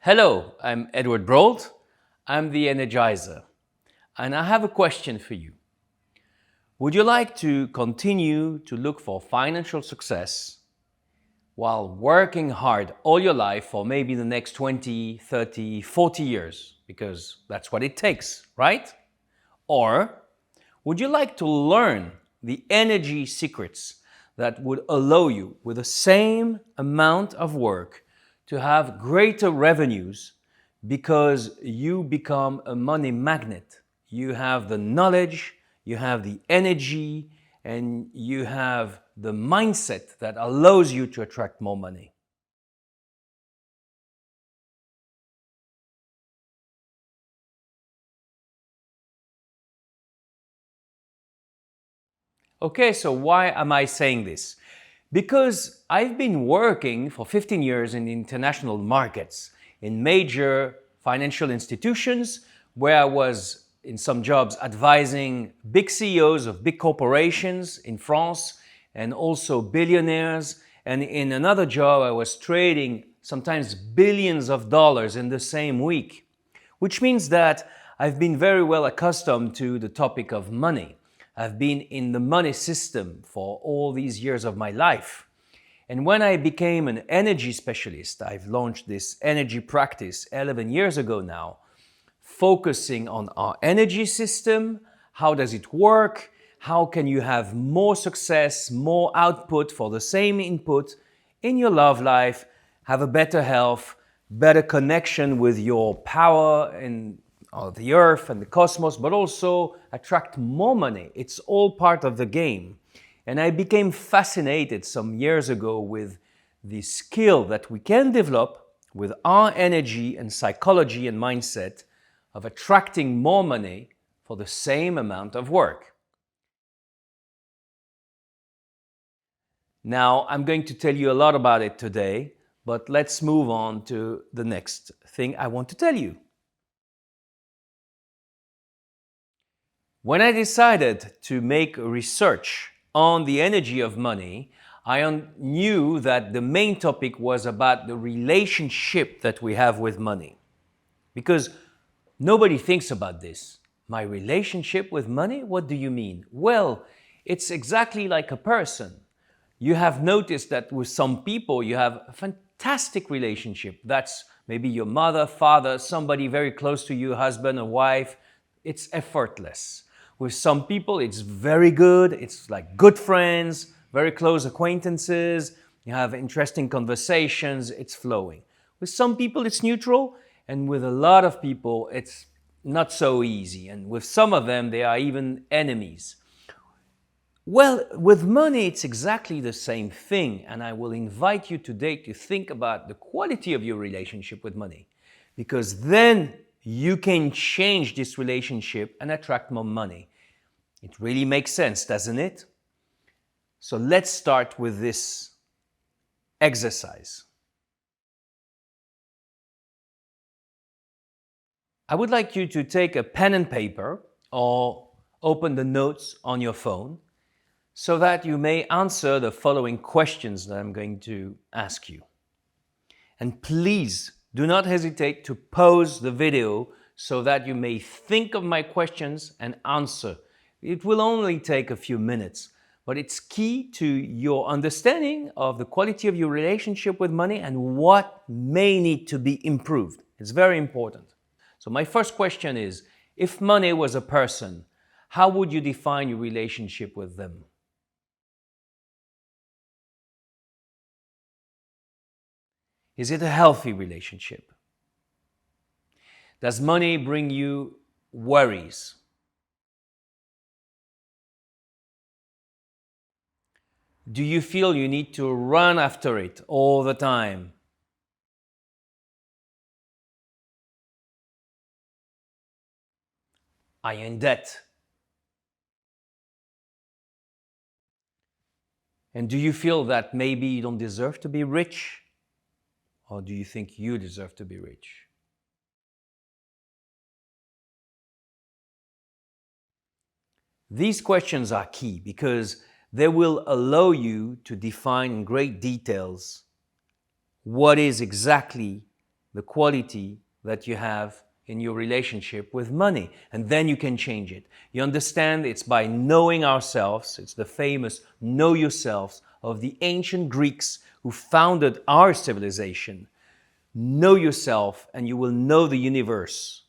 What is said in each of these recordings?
Hello, I'm Edward Brolt. I'm the Energizer, and I have a question for you. Would you like to continue to look for financial success while working hard all your life for maybe the next 20, 30, 40 years? Because that's what it takes, right? Or would you like to learn the energy secrets that would allow you, with the same amount of work, to have greater revenues because you become a money magnet? You have the knowledge, you have the energy, and you have the mindset that allows you to attract more money. Okay, so why am I saying this? Because I've been working for 15 years in international markets, in major financial institutions, where I was in some jobs advising big CEOs of big corporations in France and also billionaires. And in another job, I was trading sometimes billions of dollars in the same week, which means that I've been very well accustomed to the topic of money. I've been in the money system for all these years of my life. And when I became an energy specialist, I've launched this energy practice 11 years ago now, focusing on our energy system. How does it work? How can you have more success, more output for the same input in your love life, have a better health, better connection with your power and the earth and the cosmos, but also attract more money. It's all part of the game. And I became fascinated some years ago with the skill that we can develop with our energy and psychology and mindset of attracting more money for the same amount of work. Now, I'm going to tell you a lot about it today, but let's move on to the next thing I want to tell you. When I decided to make research on the energy of money, I knew that the main topic was about the relationship that we have with money. Because nobody thinks about this. My relationship with money? What do you mean? Well, it's exactly like a person. You have noticed that with some people you have a fantastic relationship. That's maybe your mother, father, somebody very close to you, husband or wife. It's effortless. With some people it's very good. It's like good friends, very close acquaintances. You have interesting conversations. It's flowing. With some people it's neutral, and with a lot of people it's not so easy. And with some of them they are even enemies. Well, with money, it's exactly the same thing, and I will invite you today to think about the quality of your relationship with money, because then you can change this relationship and attract more money. It really makes sense, doesn't it? So let's start with this exercise. I would like you to take a pen and paper or open the notes on your phone, so that you may answer the following questions that I'm going to ask you. And please do not hesitate to pause the video so that you may think of my questions and answer. It will only take a few minutes, but it's key to your understanding of the quality of your relationship with money and what may need to be improved. It's very important. So my first question is, if money was a person, how would you define your relationship with them? Is it a healthy relationship? Does money bring you worries? Do you feel you need to run after it all the time? Are you in debt? And do you feel that maybe you don't deserve to be rich? Or do you think you deserve to be rich? These questions are key because they will allow you to define in great details what is exactly the quality that you have in your relationship with money. And then you can change it. You understand, it's by knowing ourselves. It's the famous know yourselves of the ancient Greeks who founded our civilization. Know yourself and you will know the universe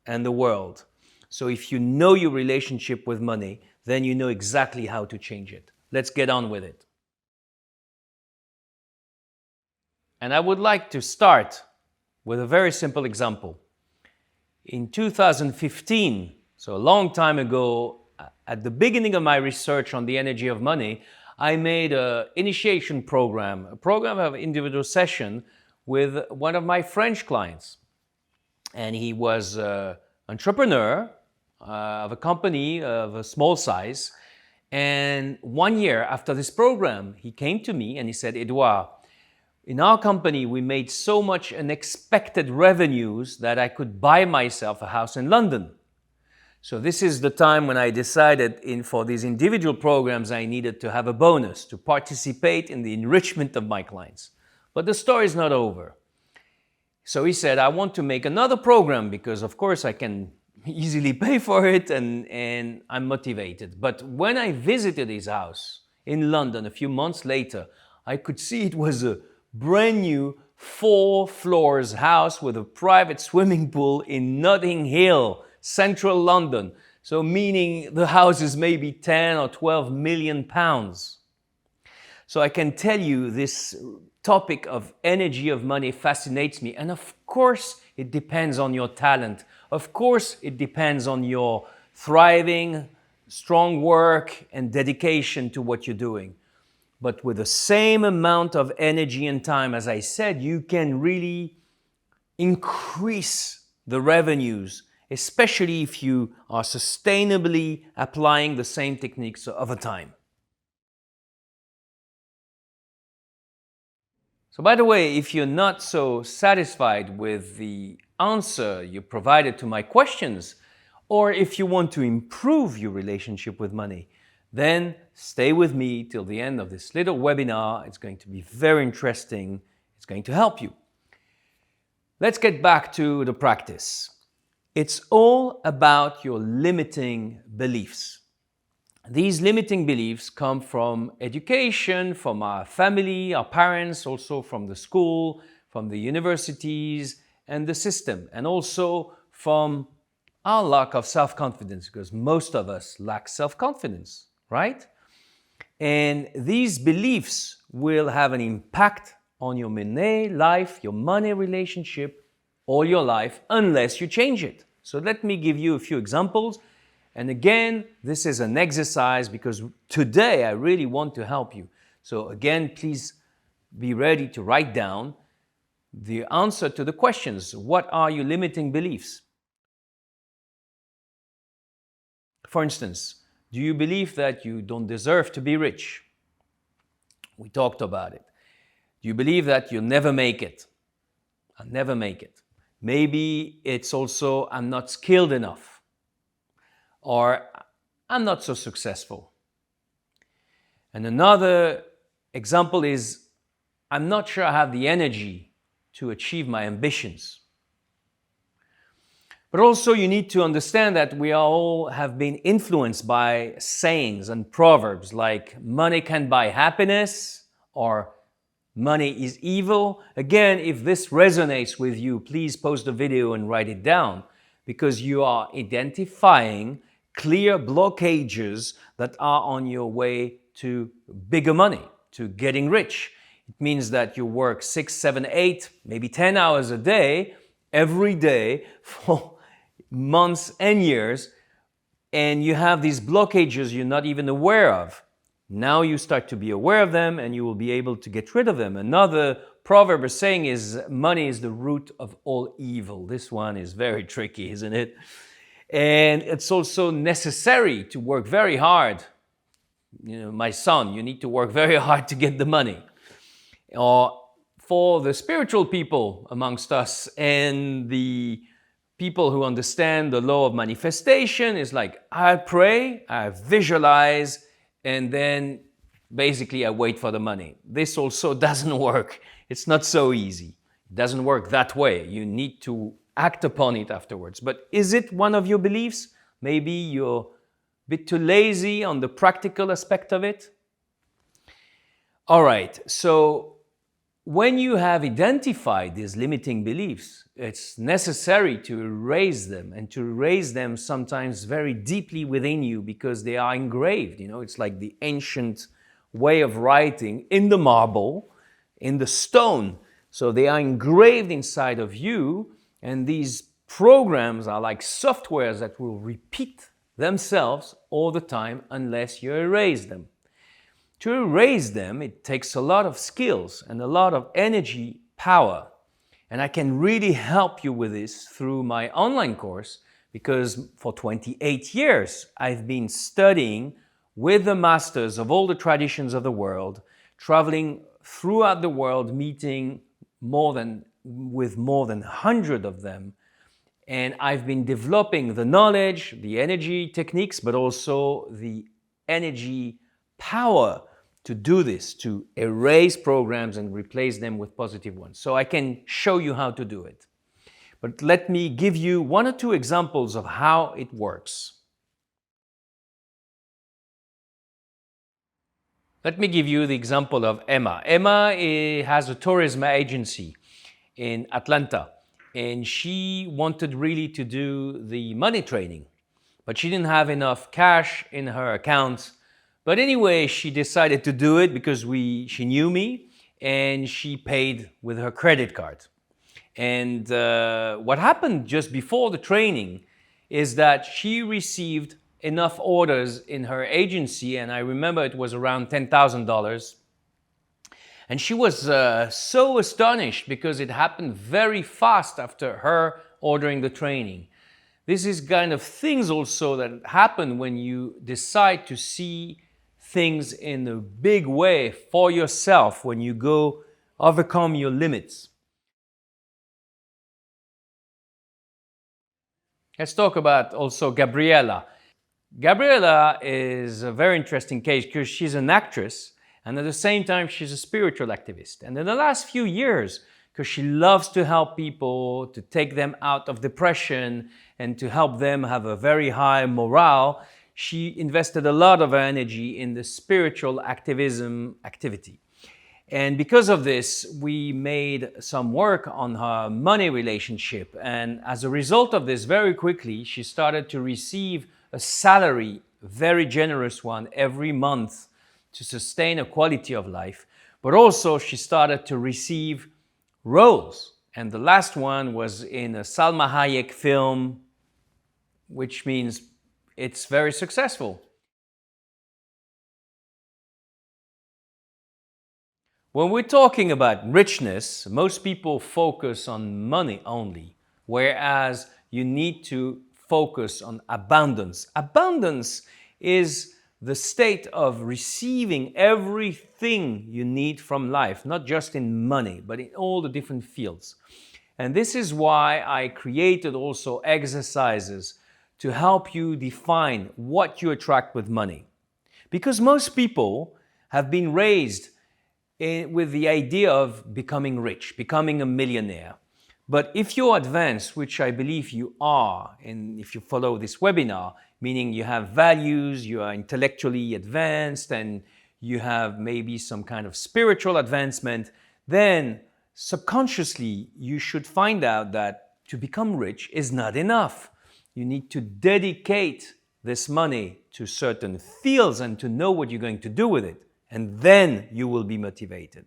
and the world. So if you know your relationship with money, then you know exactly how to change it. Let's get on with it. And I would like to start with a very simple example. In 2015, so a long time ago, at the beginning of my research on the energy of money, I made an initiation program, a program of individual session with one of my French clients. And he was an entrepreneur of a company of a small size. And 1 year after this program, he came to me and he said, Edouard, in our company, we made so much unexpected revenues that I could buy myself a house in London. So this is the time when I decided for these individual programs, I needed to have a bonus to participate in the enrichment of my clients. But the story is not over. So he said, I want to make another program because of course I can easily pay for it and I'm motivated. But when I visited his house in London a few months later, I could see it was a brand new 4 floors house with a private swimming pool in Notting Hill, central London. So meaning the house is maybe 10 or 12 million pounds. So I can tell you this topic of energy of money fascinates me. And of course, it depends on your talent. Of course, it depends on your thriving, strong work and dedication to what you're doing. But with the same amount of energy and time, as I said, you can really increase the revenues, especially if you are sustainably applying the same techniques over time. So by the way, if you're not so satisfied with the answer you provided to my questions, or if you want to improve your relationship with money, then stay with me till the end of this little webinar. It's going to be very interesting. It's going to help you. Let's get back to the practice. It's all about your limiting beliefs. These limiting beliefs come from education, from our family, our parents, also from the school, from the universities and the system, and also from our lack of self-confidence, because most of us lack self-confidence, right? And these beliefs will have an impact on your money life, your money relationship, all your life, unless you change it. So let me give you a few examples. And again, this is an exercise because today I really want to help you. So again, please be ready to write down the answer to the questions. What are your limiting beliefs? For instance, do you believe that you don't deserve to be rich? We talked about it. Do you believe that you'll never make it? I'll never make it. Maybe it's also, I'm not skilled enough, or I'm not so successful. And another example is, I'm not sure I have the energy to achieve my ambitions. But also you need to understand that we all have been influenced by sayings and proverbs like money can buy happiness or money is evil. Again, if this resonates with you, please pause the video and write it down, because you are identifying clear blockages that are on your way to bigger money, to getting rich. It means that you work 6, 7, 8, maybe 10 hours a day, every day for months and years, and you have these blockages you're not even aware of. Now you start to be aware of them and you will be able to get rid of them. Another proverb or saying is, money is the root of all evil. This one is very tricky, isn't it? And it's also necessary to work very hard. You know, my son, you need to work very hard to get the money. Or for the spiritual people amongst us and the people who understand the law of manifestation, is like, I pray, I visualize, and then basically I wait for the money. This also doesn't work. It's not so easy. It doesn't work that way. You need to act upon it afterwards. But is it one of your beliefs? Maybe you're a bit too lazy on the practical aspect of it. All right, so when you have identified these limiting beliefs, it's necessary to erase them, and to erase them sometimes very deeply within you, because they are engraved. It's like the ancient way of writing in the marble, in the stone. So they are engraved inside of you, and these programs are like softwares that will repeat themselves all the time unless you erase them. To erase them, it takes a lot of skills and a lot of energy, power. And I can really help you with this through my online course, because for 28 years I've been studying with the masters of all the traditions of the world, traveling throughout the world, meeting with more than 100 of them. And I've been developing the knowledge, the energy techniques, but also the energy power to do this, to erase programs and replace them with positive ones. So I can show you how to do it. But let me give you one or two examples of how it works. Let me give you the example of Emma. Emma has a tourism agency in Atlanta, and she wanted really to do the money training, but she didn't have enough cash in her account. But anyway, she decided to do it because she knew me, and she paid with her credit card. And what happened just before the training is that she received enough orders in her agency, and I remember it was around $10,000. And she was so astonished because it happened very fast after her ordering the training. This is kind of things also that happen when you decide to see things in a big way for yourself, when you go overcome your limits. Let's talk about also Gabriela. Gabriela is a very interesting case because she's an actress, and at the same time she's a spiritual activist. And in the last few years, because she loves to help people, to take them out of depression and to help them have a very high morale, she invested a lot of energy in the spiritual activism activity. And because of this, we made some work on her money relationship. And as a result of this, very quickly, she started to receive a salary, very generous one, every month to sustain a quality of life. But also she started to receive roles. And the last one was in a Salma Hayek film, which means it's very successful. When we're talking about richness, most people focus on money only, whereas you need to focus on abundance. Abundance is the state of receiving everything you need from life, not just in money, but in all the different fields. And this is why I created also exercises to help you define what you attract with money. Because most people have been raised with the idea of becoming rich, becoming a millionaire. But if you're advanced, which I believe you are, and if you follow this webinar, meaning you have values, you are intellectually advanced, and you have maybe some kind of spiritual advancement, then subconsciously you should find out that to become rich is not enough. You need to dedicate this money to certain fields and to know what you're going to do with it. And then you will be motivated.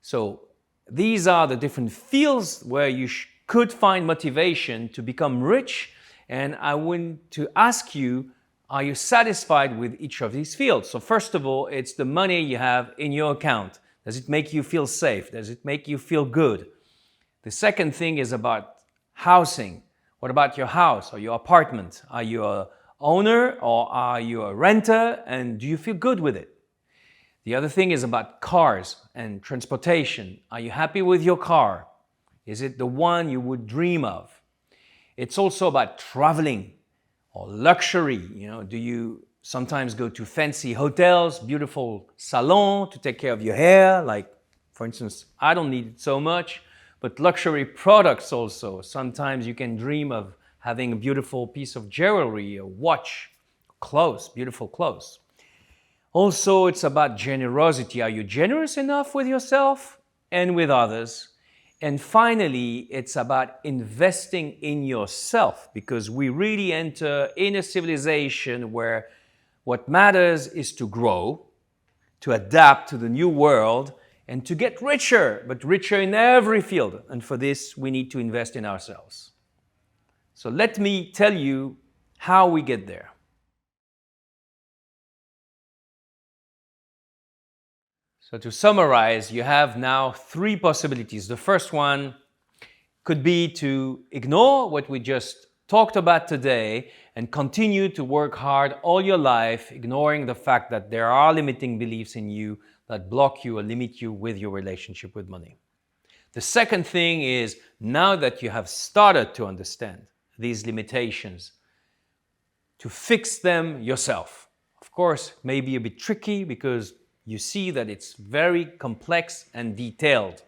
So these are the different fields where you could find motivation to become rich. And I want to ask you, are you satisfied with each of these fields? So first of all, it's the money you have in your account. Does it make you feel safe? Does it make you feel good? The second thing is about housing. What about your house or your apartment? Are you an owner or are you a renter? And do you feel good with it? The other thing is about cars and transportation. Are you happy with your car? Is it the one you would dream of? It's also about traveling or luxury. Do you sometimes go to fancy hotels, beautiful salon to take care of your hair? Like, for instance, I don't need it so much, but luxury products also. Sometimes you can dream of having a beautiful piece of jewelry, a watch, clothes, beautiful clothes. Also, it's about generosity. Are you generous enough with yourself and with others? And finally, it's about investing in yourself, because we really enter in a civilization where what matters is to grow, to adapt to the new world, and to get richer, but richer in every field. And for this, we need to invest in ourselves. So let me tell you how we get there. So to summarize, you have now three possibilities. The first one could be to ignore what we just talked about today and continue to work hard all your life, ignoring the fact that there are limiting beliefs in you that block you or limit you with your relationship with money. The second thing is, now that you have started to understand these limitations, to fix them yourself. Of course, it may be a bit tricky because you see that it's very complex and detailed.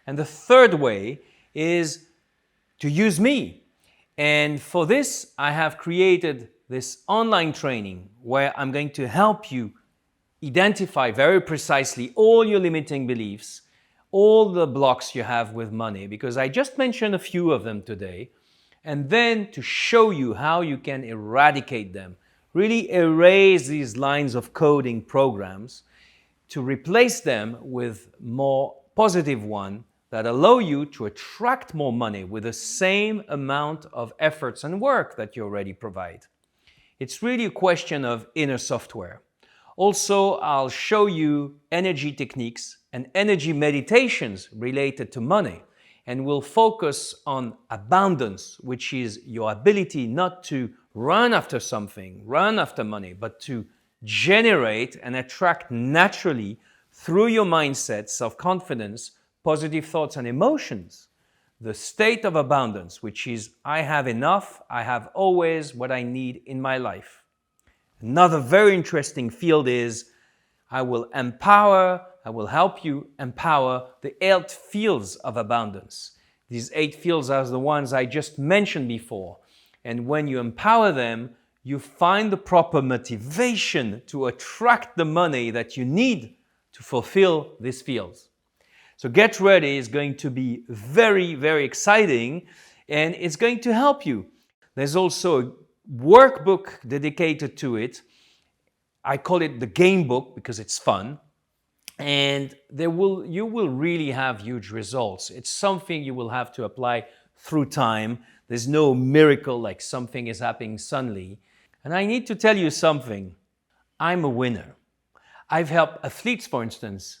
And the third way is to use me. And for this, I have created this online training where I'm going to help you identify very precisely all your limiting beliefs, all the blocks you have with money, because I just mentioned a few of them today, and then to show you how you can eradicate them, really erase these lines of coding programs, to replace them with more positive ones that allow you to attract more money with the same amount of efforts and work that you already provide. It's really a question of inner software. Also, I'll show you energy techniques and energy meditations related to money, and we'll focus on abundance, which is your ability not to run after something, run after money, but to generate and attract naturally through your mindset, self-confidence, positive thoughts and emotions, the state of abundance, which is I have enough, I have always what I need in my life. Another very interesting field is I will help you empower the 8 fields of abundance. These 8 fields are the ones I just mentioned before. And when you empower them, you find the proper motivation to attract the money that you need to fulfill these fields. So get ready, it's going to be very, very exciting, and it's going to help you. There's also a workbook dedicated to it. I call it the game book because it's fun, and you will really have huge results. It's something you will have to apply through time. There's no miracle like something is happening suddenly. And I need to tell you something. I'm a winner. I've helped athletes, for instance,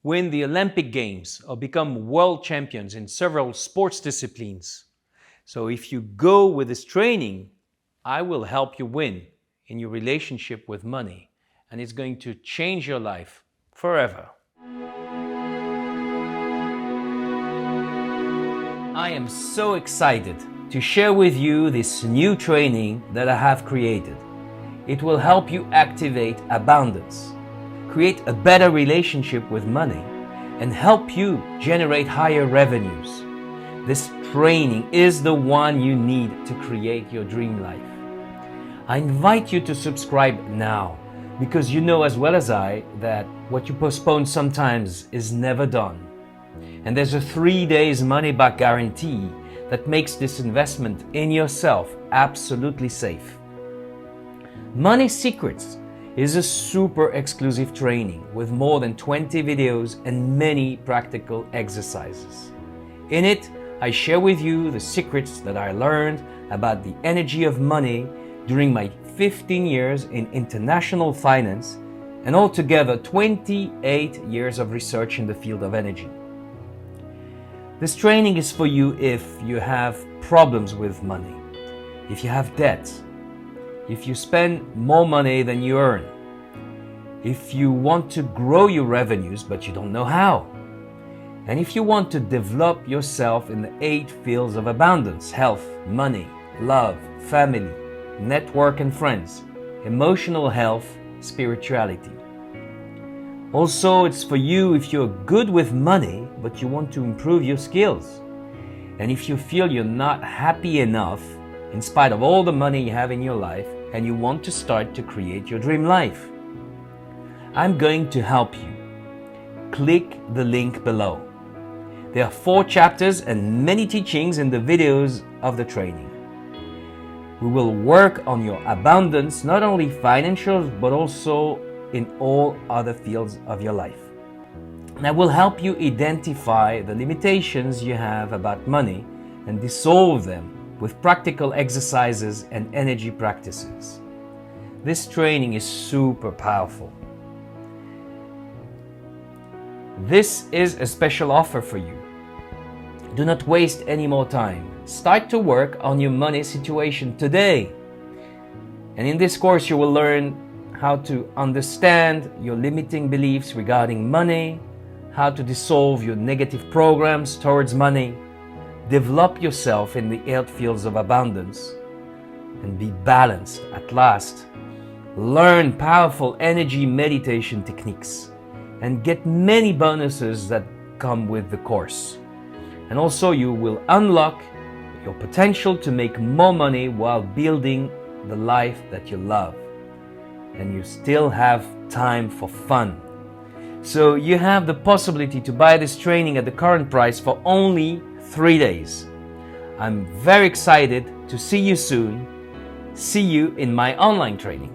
win the Olympic Games or become world champions in several sports disciplines. So if you go with this training, I will help you win in your relationship with money, and it's going to change your life forever. I am so excited to share with you this new training that I have created. It will help you activate abundance, create a better relationship with money, and help you generate higher revenues. This training is the one you need to create your dream life. I invite you to subscribe now, because you know as well as I that what you postpone sometimes is never done. And there's a 3 days money-back guarantee that makes this investment in yourself absolutely safe. Money Secrets is a super exclusive training with more than 20 videos and many practical exercises. In it, I share with you the secrets that I learned about the energy of money during my 15 years in international finance and altogether 28 years of research in the field of energy. This training is for you if you have problems with money, if you have debts, if you spend more money than you earn, if you want to grow your revenues but you don't know how, and if you want to develop yourself in the 8 fields of abundance: health, money, love, family, network and friends, emotional health, spirituality. Also, it's for you if you're good with money, but you want to improve your skills. And if you feel you're not happy enough, in spite of all the money you have in your life, and you want to start to create your dream life. I'm going to help you. Click the link below. There are 4 chapters and many teachings in the videos of the training. We will work on your abundance, not only financial, but also in all other fields of your life. And I will help you identify the limitations you have about money and dissolve them with practical exercises and energy practices. This training is super powerful. This is a special offer for you. Do not waste any more time. Start to work on your money situation today. And in this course, you will learn how to understand your limiting beliefs regarding money, how to dissolve your negative programs towards money, develop yourself in the 8 fields of abundance, and be balanced at last. Learn powerful energy meditation techniques and get many bonuses that come with the course. And also you will unlock your potential to make more money while building the life that you love. And you still have time for fun. So you have the possibility to buy this training at the current price for only 3 days. I'm very excited to see you soon. See you in my online training.